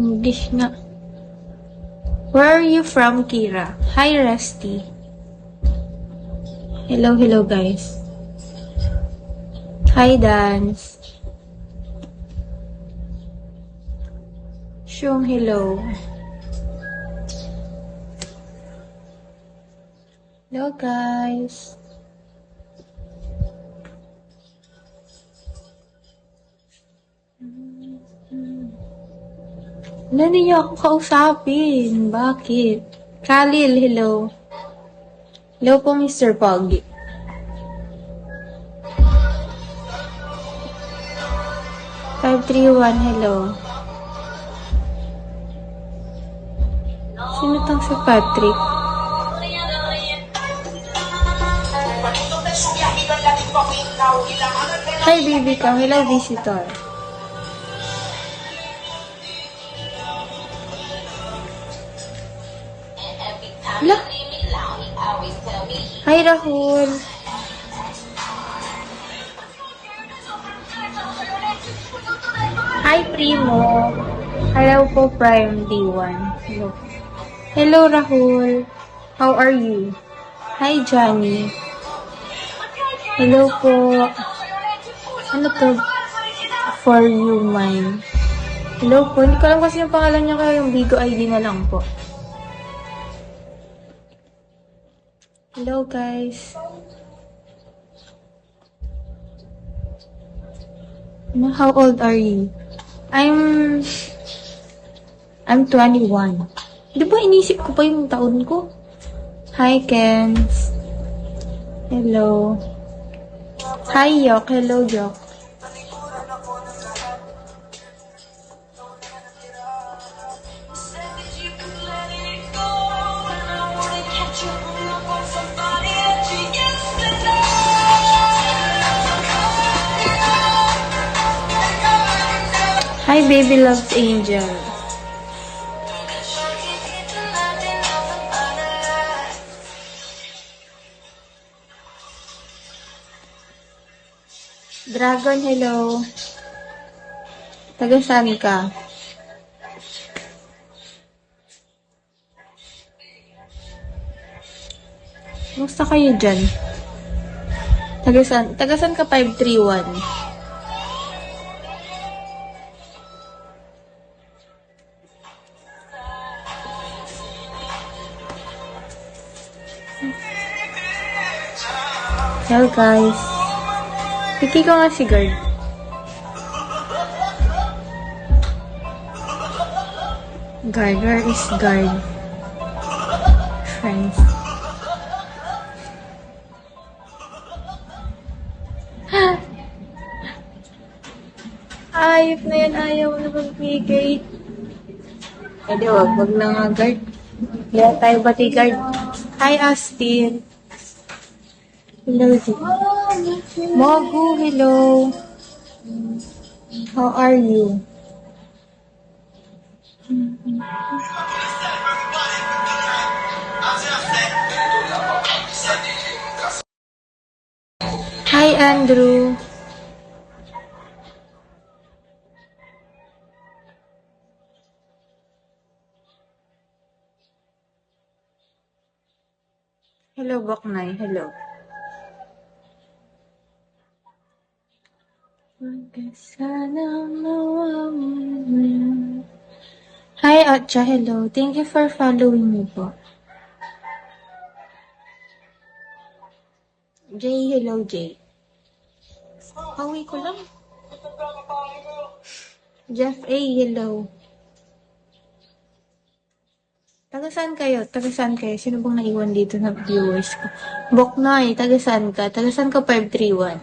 English nga. Where are you from, Kira? Hi, Rusty. Hello, hello, guys. Hi, Dance. Shung, hello. Hello, guys. Wala niyo ako kausapin. Bakit? Khalil, hello. Hello po, Mr. Pogi. Five, three, one, hello. Sino tong si Patrick? Hi, baby ka. Hello, visitor. Hala. Hi, Rahul. Hi, Primo. Hello po, Prime D1. Hello. Hello, Rahul. How are you? Hi, Johnny. Hello po. Ano to? For you, mine. Hello po. Hindi ko alam kasi yung pangalan niya kaya yung Bigo ID na lang po. Hello, guys. How old are you? I'm 21. Di ba inisip ko pa yung taon ko? Hi, Kens. Hello. Hi, Yok. Hello, Yok. Hi, baby loves Angel. Dragon, hello. Taga saan ka? Musta kayo dyan? Taga saan ka 531? Hello, guys. Piki ko nga si guard. Guard, where is guard? Friends. Ayop na yan, ayaw na magbigay. Pwede wag na nga guard. Kaya tayo bodyguard. Hi, Austin. Hello, Mogu, hello. How are you? Hi, Andrew. Hello, Baknay. Hello. Hi, Atcha. Hello. Thank you for following me po. Jay, hello, Jay. Pauwi ko lang. Jeff A, hello. Taga saan kayo? Taga saan kayo? Sino bang naiwan dito na viewers ko? Boknoy, taga saan ka? Taga saan ka 531?